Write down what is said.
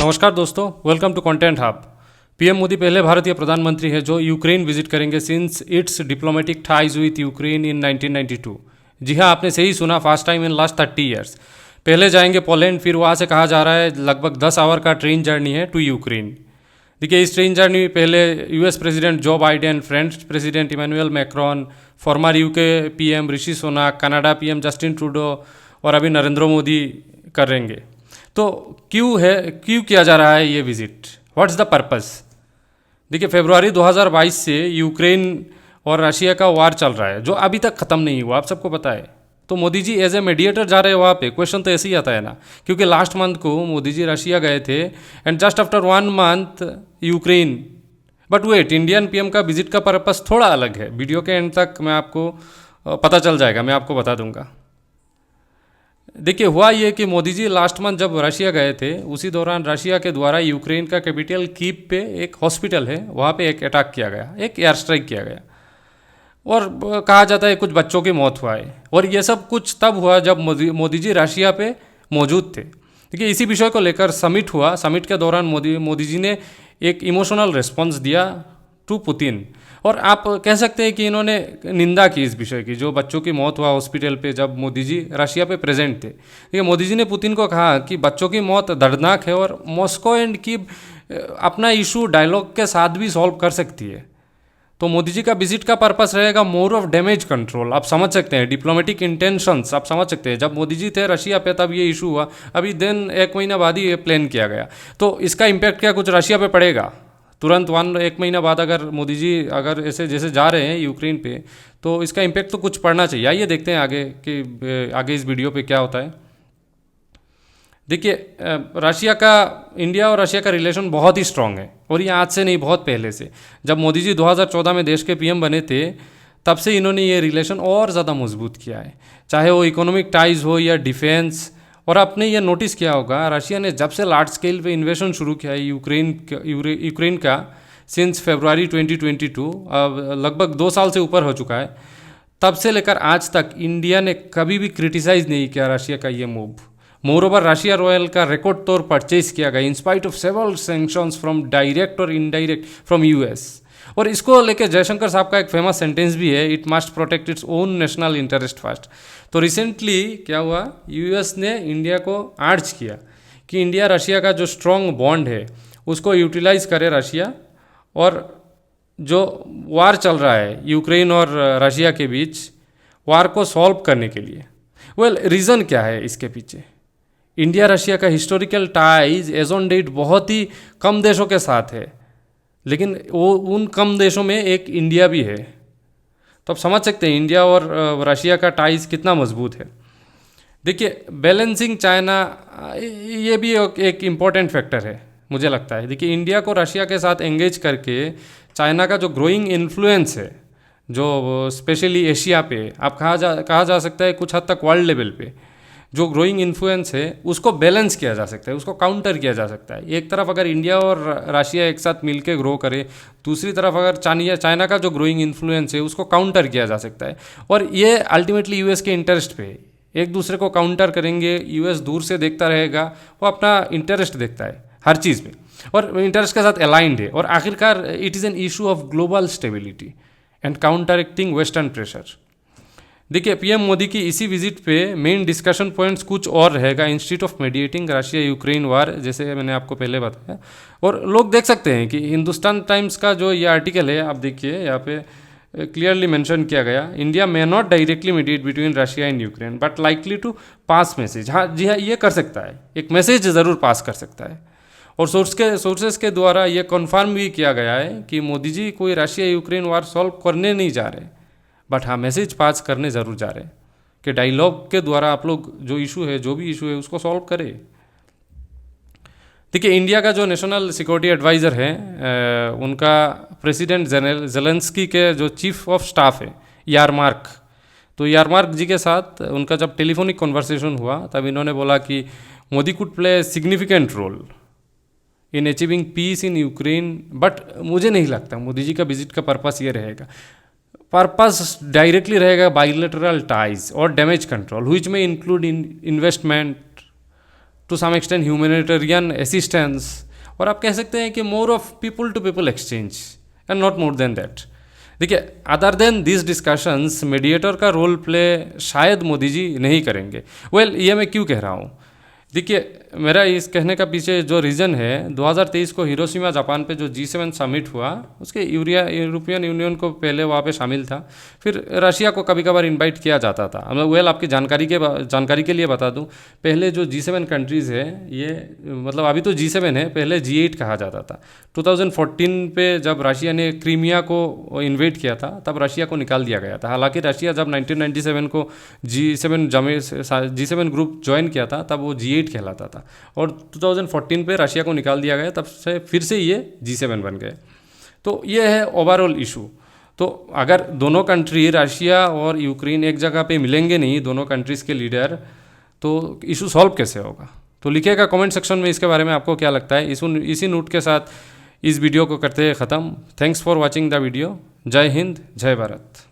नमस्कार दोस्तों, welcome to content hub. PM Modi पहले भारतीय प्रधानमंत्री है जो यूक्रेन विजिट करेंगे since its diplomatic ties with Ukraine in 1992। जी हाँ, आपने सही सुना, first time in last 30 years. पहले जाएंगे पोलैंड, फिर वहाँ से कहा जा रहा है लगभग 10 आवर का ट्रेन जर्नी है टू यूक्रेन। देखिए, इस ट्रेन जर्नी पहले US president Joe Biden, French president Emmanuel Macron, former UK PM Rishi Sunak, Canada PM Justin Trudeau और अभी नरेंद्र मोदी करेंगे। तो क्यों किया जा रहा है ये विजिट? What's the purpose? देखिए, फरवरी 2022 से यूक्रेन और रशिया का वार चल रहा है जो अभी तक ख़त्म नहीं हुआ, आप सबको पता है। तो Modi ji as a mediator जा रहे हैं वहाँ पे। क्वेश्चन तो ऐसे ही आता है ना, क्योंकि लास्ट मंथ को मोदी जी रशिया गए थे and just after 1 month Ukraine. But wait, Indian PM का विजिट का पर्पस थोड़ा अलग है। वीडियो के एंड तक मैं आपको पता चल जाएगा, मैं आपको बता दूंगा। देखिए, हुआ ये कि मोदी जी लास्ट मंथ जब रशिया गए थे, उसी दौरान रशिया के द्वारा यूक्रेन का कैपिटल कीव पे एक हॉस्पिटल है, वहाँ पे एक अटैक किया गया, एक एयर स्ट्राइक किया गया और कहा जाता है कुछ बच्चों की मौत हुआ है। और ये सब कुछ तब हुआ जब मोदी जी रशिया पे मौजूद थे। देखिए, इसी विषय को लेकर समिट हुआ। समिट के दौरान मोदी जी ने एक इमोशनल रिस्पॉन्स दिया टू पुतिन। और आप कह सकते हैं कि इन्होंने निंदा की इस विषय की, जो बच्चों की मौत हुआ हॉस्पिटल पे जब मोदी जी रशिया पे प्रेजेंट थे। देखिए, मोदी जी ने पुतिन को कहा कि बच्चों की मौत दर्दनाक है और मॉस्को एंड कीव अपना इशू डायलॉग के साथ भी सॉल्व कर सकती है। तो मोदी जी का विजिट का पर्पस रहेगा मोर ऑफ डैमेज कंट्रोल। आप समझ सकते हैं डिप्लोमेटिक इंटेंशंस, आप समझ सकते हैं। जब मोदी जी थे रशिया पे तब ये इशू हुआ, अभी देन 1 महीना बाद ही ये प्लान किया गया। तो इसका इम्पैक्ट क्या कुछ रशिया पे पड़ेगा? तुरंत 1 महीना बाद अगर मोदी जी अगर ऐसे जैसे जा रहे हैं यूक्रेन पे, तो इसका इम्पैक्ट तो कुछ पड़ना चाहिए। आइए देखते हैं आगे कि आगे इस वीडियो पे क्या होता है। देखिए, इंडिया और रशिया का रिलेशन बहुत ही स्ट्रांग है और ये आज से नहीं, बहुत पहले से। जब मोदी जी 2014 में देश के पीएम बने थे, तब से इन्होंने ये रिलेशन और ज़्यादा मजबूत किया है, चाहे वो इकोनॉमिक टाइज हो या डिफेंस। और आपने ये नोटिस किया होगा, रशिया ने जब से लार्ज स्केल पे इन्वेशन शुरू किया है यूक्रेन का सिंस फरवरी 2022, अब लगभग 2 साल से ऊपर हो चुका है, तब से लेकर आज तक इंडिया ने कभी भी क्रिटिसाइज नहीं किया रशिया का ये मूव। मोरोवर रशिया रॉयल का रिकॉर्ड तौर परचेज किया गया in spite of several sanctions from direct और इनडायरेक्ट फ्रॉम यूएस। और इसको लेकर जयशंकर साहब का एक फेमस सेंटेंस भी है, it must protect its own national interest first. तो रिसेंटली क्या हुआ, यूएस ने इंडिया को अर्ज किया कि इंडिया रशिया का जो स्ट्रॉन्ग बॉन्ड है उसको यूटिलाइज करे रशिया, और जो वार चल रहा है यूक्रेन और रशिया के बीच, वार को सॉल्व करने के लिए। रीज़न क्या है इसके पीछे? इंडिया रशिया का historical ties as on date बहुत ही कम देशों के साथ है, लेकिन वो उन कम देशों में एक इंडिया भी है। तो आप समझ सकते हैं इंडिया और रशिया का टाइज कितना मजबूत है। देखिए, बैलेंसिंग चाइना, ये भी एक इम्पॉर्टेंट फैक्टर है मुझे लगता है। देखिए, इंडिया को रशिया के साथ एंगेज करके चाइना का जो ग्रोइंग इन्फ्लुएंस है, जो स्पेशली एशिया पे, आप कहा जा सकता है कुछ हद तक वर्ल्ड लेवल पे जो ग्रोइंग इन्फ्लुएंस है, उसको बैलेंस किया जा सकता है, उसको काउंटर किया जा सकता है। एक तरफ अगर इंडिया और रशिया एक साथ मिलकर ग्रो करे, दूसरी तरफ अगर चाइना का जो ग्रोइंग इन्फ्लुएंस है उसको काउंटर किया जा सकता है। और ये अल्टीमेटली यूएस के इंटरेस्ट पे है। एक दूसरे को काउंटर करेंगे, यूएस दूर से देखता रहेगा, वो अपना इंटरेस्ट देखता है हर चीज़ में और इंटरेस्ट के साथ अलाइंड है। और आखिरकार it is an issue of global stability and counter acting western pressure. देखिए, पीएम मोदी की इसी विजिट पे मेन डिस्कशन पॉइंट्स कुछ और रहेगा institute of mediating Russia Ukraine वार, जैसे मैंने आपको पहले बताया। और लोग देख सकते हैं कि हिंदुस्तान टाइम्स का जो ये आर्टिकल है, आप देखिए यहाँ पे क्लियरली मेंशन किया गया, India may not directly mediate between Russia and Ukraine but likely to pass message. हाँ जी हाँ, ये कर सकता है, एक मैसेज ज़रूर पास कर सकता है। और सोर्सेस के द्वारा ये कन्फर्म भी किया गया है कि मोदी जी कोई रशिया यूक्रेन वार सॉल्व करने नहीं जा रहे, बट हाँ मैसेज पास करने ज़रूर जा रहे हैं कि डायलॉग के द्वारा आप लोग जो भी इशू है उसको सॉल्व करें। देखिए, इंडिया का जो नेशनल सिक्योरिटी एडवाइज़र है, उनका प्रेसिडेंट जेलेंस्की के जो चीफ ऑफ स्टाफ है यारमार्क, तो यारमार्क जी के साथ उनका जब टेलीफोनिक कन्वर्सेशन हुआ, तब इन्होंने बोला कि Modi could play significant role in achieving peace in Ukraine. But मुझे नहीं लगता मोदी जी का विजिट का पर्पस ये रहेगा। पर्पस डायरेक्टली रहेगा बाइलेटरल टाइज और डैमेज कंट्रोल, व्हिच में include in investment to some extent humanitarian assistance, और आप कह सकते हैं कि more of people to people exchange and not more than that. देखिए, other than this discussions mediator का रोल प्ले शायद मोदी जी नहीं करेंगे। ये मैं क्यों कह रहा हूँ? देखिए, मेरा इस कहने का पीछे जो रीज़न है, 2023 को हिरोशिमा जापान पे जो G7 समिट हुआ, उसके यूरोपियन यूनियन को पहले वहाँ पे शामिल था, फिर रशिया को कभी कभार इनवाइट किया जाता था। आपकी जानकारी के लिए बता दूँ, पहले जो G7 कंट्रीज़ है, ये मतलब अभी तो G7 है, पहले G8 कहा जाता था। 2014 पे जब रशिया ने क्रीमिया को इन्वेट किया था, तब रशिया को निकाल दिया गया था। हालांकि रशिया जब 1997 को G7 ग्रुप ज्वाइन किया था, तब वो G8 कहलाता था, और 2014 पे रशिया को निकाल दिया गया, तब से फिर से ये G7 बन गए। तो ये है ओवरऑल इशू। तो अगर दोनों कंट्री, रशिया और यूक्रेन, एक जगह पे मिलेंगे नहीं, दोनों कंट्रीज़ के लीडर, तो इशू सॉल्व कैसे होगा? तो लिखिएगा कमेंट सेक्शन में इसके बारे में आपको क्या लगता है। इसी नोट के साथ इस वीडियो को करते हैं ख़त्म। Thanks for watching the video. जय हिंद, जय भारत।